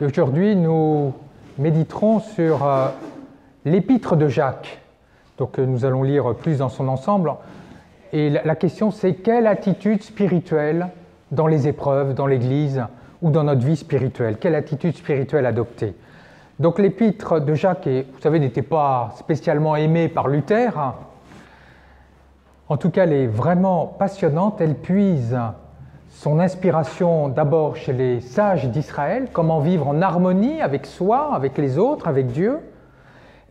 Et aujourd'hui, nous méditerons sur l'épître de Jacques. Donc nous allons lire plus dans son ensemble. Et la question, c'est quelle attitude spirituelle dans les épreuves, dans l'Église ou dans notre vie spirituelle? Quelle attitude spirituelle adopter? Donc l'épître de Jacques, vous savez, n'était pas spécialement aimée par Luther. En tout cas, elle est vraiment passionnante. Elle puise son inspiration d'abord chez les sages d'Israël, comment vivre en harmonie avec soi, avec les autres, avec Dieu.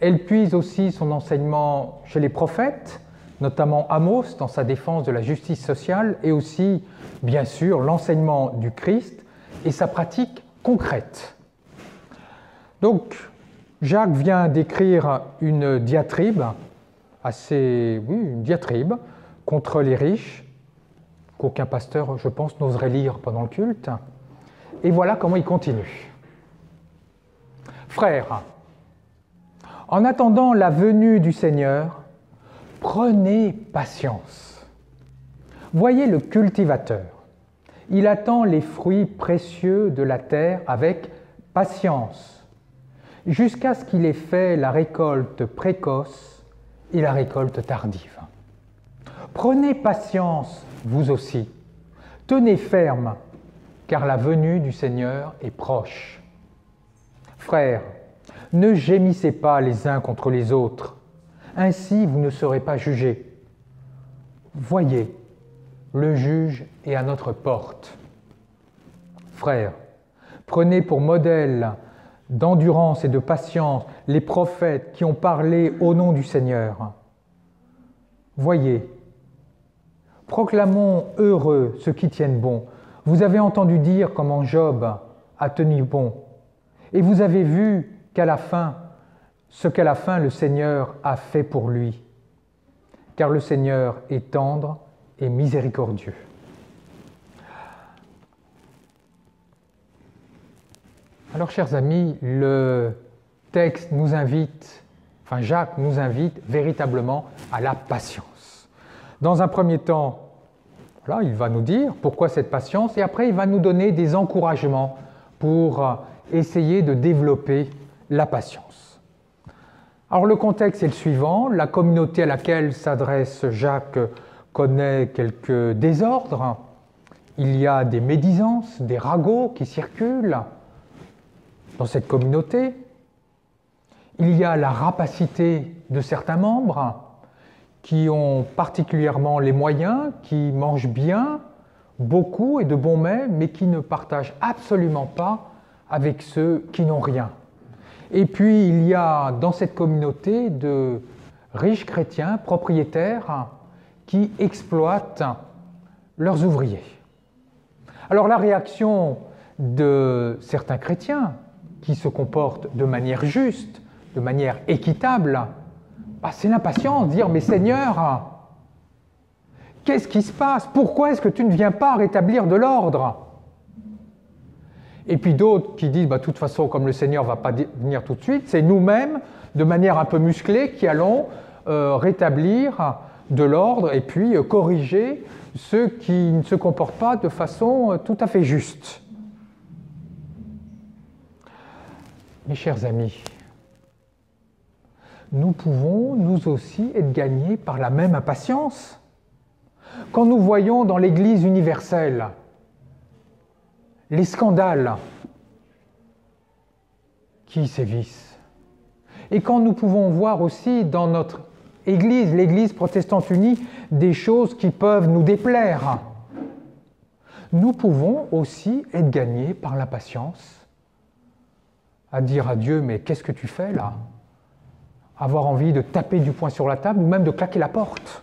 Elle puise aussi son enseignement chez les prophètes, notamment Amos dans sa défense de la justice sociale, et aussi, bien sûr, l'enseignement du Christ et sa pratique concrète. Donc, Jacques vient d'écrire une diatribe, une diatribe contre les riches, qu'aucun pasteur, je pense, n'oserait lire pendant le culte. Et voilà comment il continue. Frères, en attendant la venue du Seigneur, prenez patience. Voyez le cultivateur. Il attend les fruits précieux de la terre avec patience, jusqu'à ce qu'il ait fait la récolte précoce et la récolte tardive. Prenez patience, vous aussi. Tenez ferme, car la venue du Seigneur est proche. Frères, ne gémissez pas les uns contre les autres, ainsi vous ne serez pas jugés. Voyez, le juge est à notre porte. Frères, prenez pour modèle d'endurance et de patience les prophètes qui ont parlé au nom du Seigneur. Voyez, proclamons heureux ceux qui tiennent bon. Vous avez entendu dire comment Job a tenu bon, et vous avez vu ce qu'à la fin le Seigneur a fait pour lui, car le Seigneur est tendre et miséricordieux. Alors, chers amis, le texte nous invite, Jacques nous invite véritablement à la patience. Dans un premier temps, voilà, il va nous dire pourquoi cette patience, et après il va nous donner des encouragements pour essayer de développer la patience. Alors le contexte est le suivant, la communauté à laquelle s'adresse Jacques connaît quelques désordres, il y a des médisances, des ragots qui circulent dans cette communauté, il y a la rapacité de certains membres qui ont particulièrement les moyens, qui mangent bien, beaucoup et de bons mets, mais qui ne partagent absolument pas avec ceux qui n'ont rien. Et puis il y a dans cette communauté de riches chrétiens, propriétaires, qui exploitent leurs ouvriers. Alors la réaction de certains chrétiens qui se comportent de manière juste, de manière équitable, c'est l'impatience, dire « Mais Seigneur, qu'est-ce qui se passe? Pourquoi est-ce que tu ne viens pas rétablir de l'ordre ?» Et puis d'autres qui disent de toute façon, comme le Seigneur ne va pas venir tout de suite, c'est nous-mêmes, de manière un peu musclée, qui allons rétablir de l'ordre et puis corriger ceux qui ne se comportent pas de façon tout à fait juste. Mes chers amis, nous pouvons, nous aussi, être gagnés par la même impatience. Quand nous voyons dans l'Église universelle les scandales qui y sévissent, et quand nous pouvons voir aussi dans notre Église, l'Église protestante unie, des choses qui peuvent nous déplaire, nous pouvons aussi être gagnés par la patience, à dire à Dieu « Mais qu'est-ce que tu fais là ?» Avoir envie de taper du poing sur la table ou même de claquer la porte.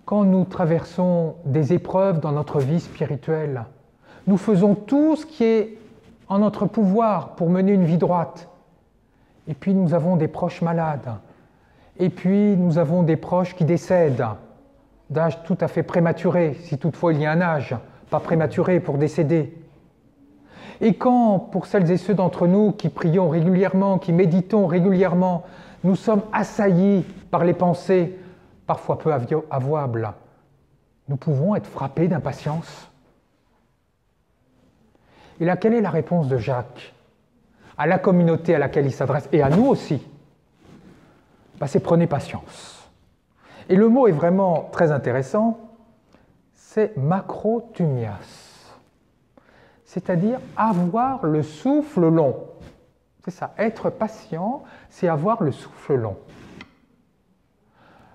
Quand nous traversons des épreuves dans notre vie spirituelle, nous faisons tout ce qui est en notre pouvoir pour mener une vie droite. Et puis nous avons des proches malades. Et puis nous avons des proches qui décèdent d'âge tout à fait prématuré, si toutefois il y a un âge, pas prématuré pour décéder. Et quand, pour celles et ceux d'entre nous qui prions régulièrement, qui méditons régulièrement, nous sommes assaillis par les pensées, parfois peu avouables, nous pouvons être frappés d'impatience. Et là, quelle est la réponse de Jacques à la communauté à laquelle il s'adresse, et à nous aussi? C'est prenez patience. Et le mot est vraiment très intéressant, c'est makrotumias, c'est-à-dire avoir le souffle long. C'est ça, être patient, c'est avoir le souffle long.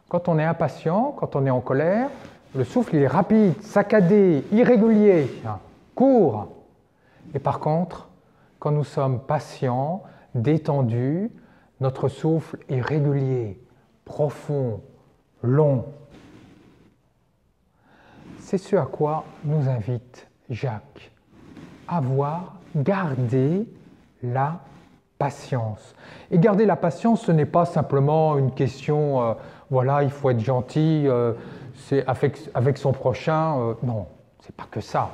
Quand on est impatient, quand on est en colère, le souffle il est rapide, saccadé, irrégulier, court. Et par contre, quand nous sommes patients, détendus, notre souffle est régulier, profond, long. C'est ce à quoi nous invite Jacques. Garder la patience. Et garder la patience, ce n'est pas simplement une question, voilà, il faut être gentil, c'est avec son prochain. Non, c'est pas que ça.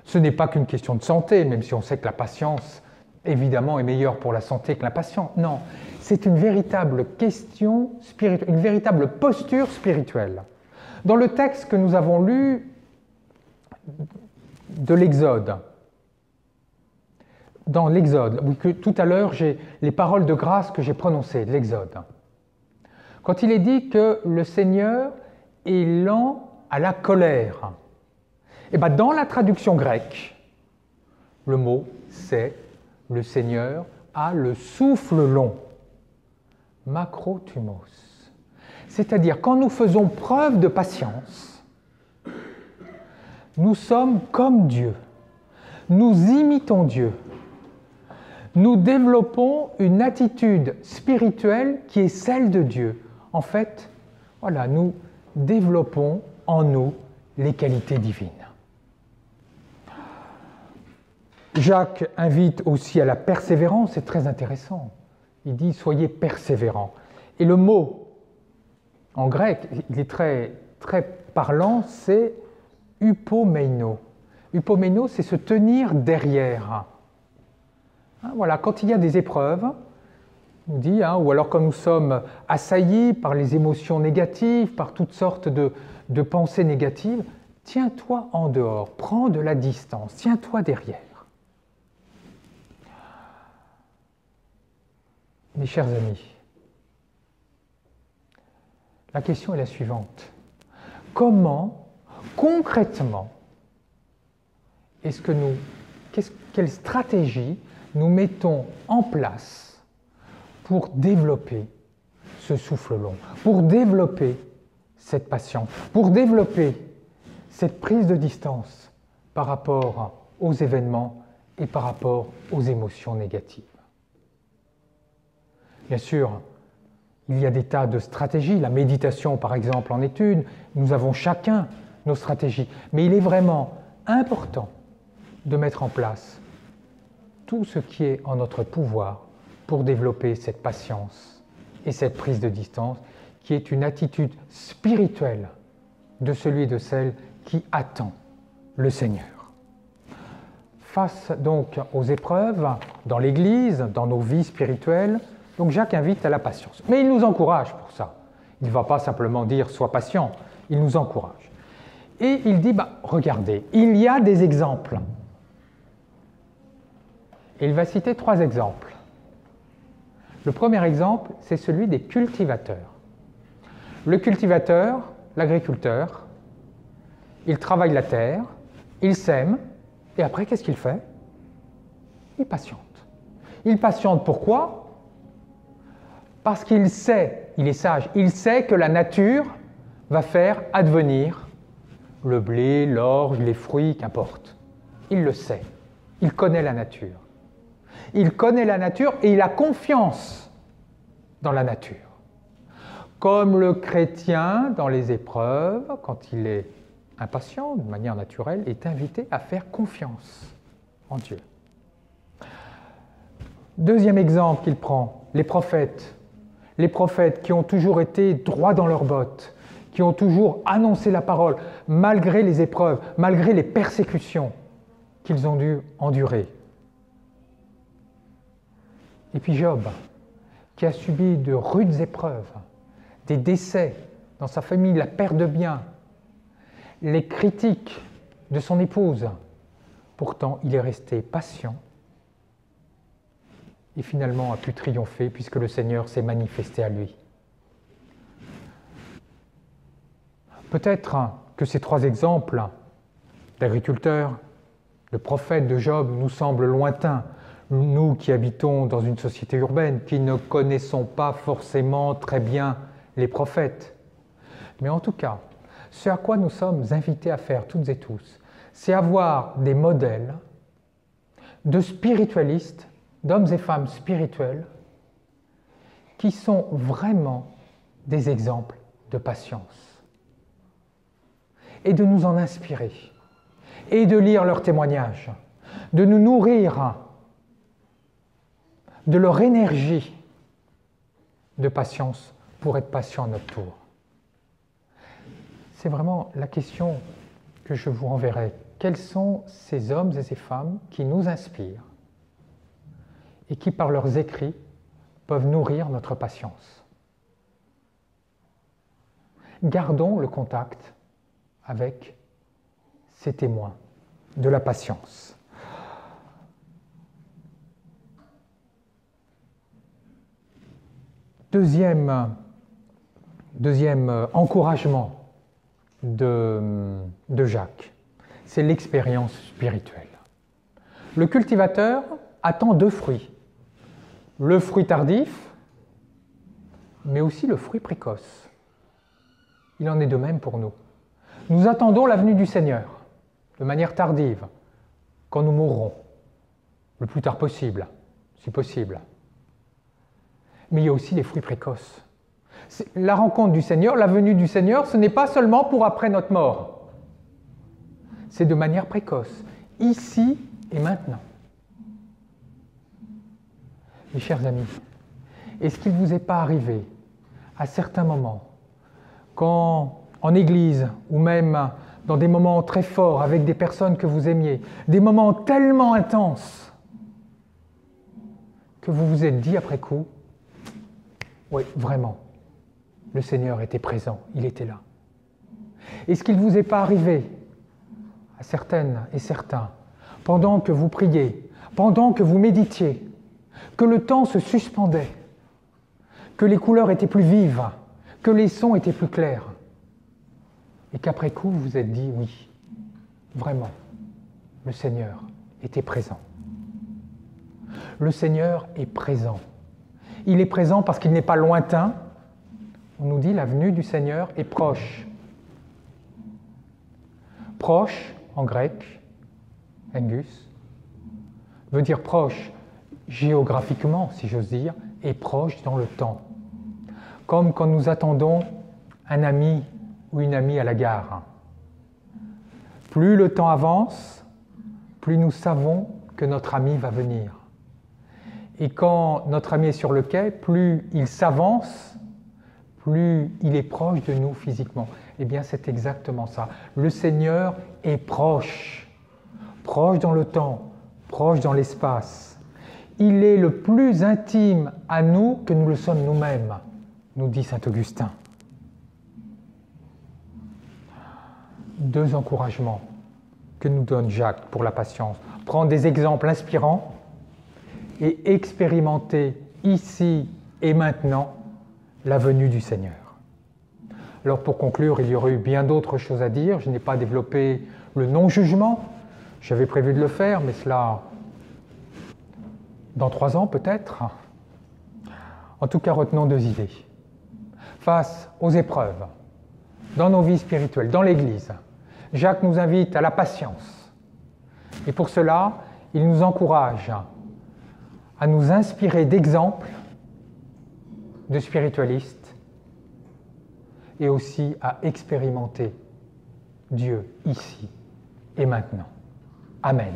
Ce n'est pas qu'une question de santé, même si on sait que la patience, évidemment, est meilleure pour la santé que l'impatience. Non, c'est une véritable question spirituelle, une véritable posture spirituelle. Dans le texte que nous avons lu de l'Exode, dans l'Exode, tout à l'heure, j'ai les paroles de grâce que j'ai prononcées, de l'Exode. Quand il est dit que le Seigneur est lent à la colère, et bien dans la traduction grecque, le mot c'est le Seigneur a le souffle long, makrotumos. C'est-à-dire quand nous faisons preuve de patience, nous sommes comme Dieu, nous imitons Dieu, nous développons une attitude spirituelle qui est celle de Dieu. En fait, voilà, nous développons en nous les qualités divines. Jacques invite aussi à la persévérance, c'est très intéressant. Il dit « soyez persévérants ». Et le mot, en grec, il est très, très parlant, c'est « upomeino ». Upomeino, c'est se tenir derrière. Voilà, quand il y a des épreuves, on dit, ou alors quand nous sommes assaillis par les émotions négatives, par toutes sortes de pensées négatives, tiens-toi en dehors, prends de la distance, tiens-toi derrière. Mes chers amis, la question est la suivante. Comment, concrètement, quelle stratégie nous mettons en place pour développer ce souffle long, pour développer cette patience, pour développer cette prise de distance par rapport aux événements et par rapport aux émotions négatives? Bien sûr, il y a des tas de stratégies. La méditation, par exemple, en est une. Nous avons chacun nos stratégies. Mais il est vraiment important de mettre en place tout ce qui est en notre pouvoir pour développer cette patience et cette prise de distance, qui est une attitude spirituelle de celui et de celle qui attend le Seigneur. Face donc aux épreuves, dans l'Église, dans nos vies spirituelles, donc Jacques invite à la patience. Mais il nous encourage pour ça. Il ne va pas simplement dire « sois patient », il nous encourage. Et il dit regardez, il y a des exemples. Et il va citer 3 exemples. Le premier exemple, c'est celui des cultivateurs. Le cultivateur, l'agriculteur, il travaille la terre, il sème, et après, qu'est-ce qu'il fait? Il patiente. Il patiente pourquoi? Parce qu'il sait, il est sage, il sait que la nature va faire advenir le blé, l'orge, les fruits, qu'importe. Il le sait. Il connaît la nature. Il connaît la nature et il a confiance dans la nature. Comme le chrétien, dans les épreuves, quand il est impatient, de manière naturelle, est invité à faire confiance en Dieu. Deuxième exemple qu'il prend, les prophètes. Les prophètes qui ont toujours été droits dans leurs bottes, qui ont toujours annoncé la parole, malgré les épreuves, malgré les persécutions qu'ils ont dû endurer. Et puis Job, qui a subi de rudes épreuves, des décès dans sa famille, la perte de biens, les critiques de son épouse, Pourtant, il est resté patient et finalement a pu triompher puisque le Seigneur s'est manifesté à lui. Peut-être que ces trois exemples d'agriculteurs, de prophètes, de Job nous semblent lointains, nous qui habitons dans une société urbaine, qui ne connaissons pas forcément très bien les prophètes. Mais en tout cas, ce à quoi nous sommes invités à faire toutes et tous, c'est avoir des modèles de spiritualistes, d'hommes et femmes spirituels, qui sont vraiment des exemples de patience. Et de nous en inspirer, et de lire leurs témoignages, de nous nourrir de leur énergie de patience pour être patient à notre tour. C'est vraiment la question que je vous renverrai. Quels sont ces hommes et ces femmes qui nous inspirent et qui, par leurs écrits, peuvent nourrir notre patience? Gardons le contact avec ces témoins de la patience. Deuxième encouragement de Jacques, c'est l'expérience spirituelle. Le cultivateur attend deux fruits, le fruit tardif, mais aussi le fruit précoce. Il en est de même pour nous. Nous attendons la venue du Seigneur, de manière tardive, quand nous mourrons, le plus tard possible, si possible. Mais il y a aussi les fruits précoces. La rencontre du Seigneur, la venue du Seigneur, ce n'est pas seulement pour après notre mort. C'est de manière précoce, ici et maintenant. Mes chers amis, est-ce qu'il ne vous est pas arrivé, à certains moments, quand en église, ou même dans des moments très forts avec des personnes que vous aimiez, des moments tellement intenses, que vous vous êtes dit après coup, oui, vraiment, le Seigneur était présent, il était là. Est-ce qu'il ne vous est pas arrivé, à certaines et certains, pendant que vous priez, pendant que vous méditiez, que le temps se suspendait, que les couleurs étaient plus vives, que les sons étaient plus clairs, et qu'après coup vous vous êtes dit, oui, vraiment, le Seigneur était présent. Le Seigneur est présent. Il est présent parce qu'il n'est pas lointain. On nous dit la venue du Seigneur est proche. Proche, en grec, engus, veut dire proche géographiquement, si j'ose dire, et proche dans le temps. Comme quand nous attendons un ami ou une amie à la gare. Plus le temps avance, plus nous savons que notre ami va venir. Et quand notre ami est sur le quai, plus il s'avance, plus il est proche de nous physiquement. Eh bien, c'est exactement ça. Le Seigneur est proche, proche dans le temps, proche dans l'espace. Il est le plus intime à nous que nous le sommes nous-mêmes, nous dit saint Augustin. Deux encouragements que nous donne Jacques pour la patience. Prendre des exemples inspirants et expérimenter ici et maintenant la venue du Seigneur. Alors pour conclure, il y aurait eu bien d'autres choses à dire. Je n'ai pas développé le non-jugement. J'avais prévu de le faire, mais cela dans 3 ans peut-être. En tout cas, retenons 2 idées. Face aux épreuves, dans nos vies spirituelles, dans l'Église, Jacques nous invite à la patience. Et pour cela, il nous encourage à nous inspirer d'exemples de spiritualistes et aussi à expérimenter Dieu ici et maintenant. Amen.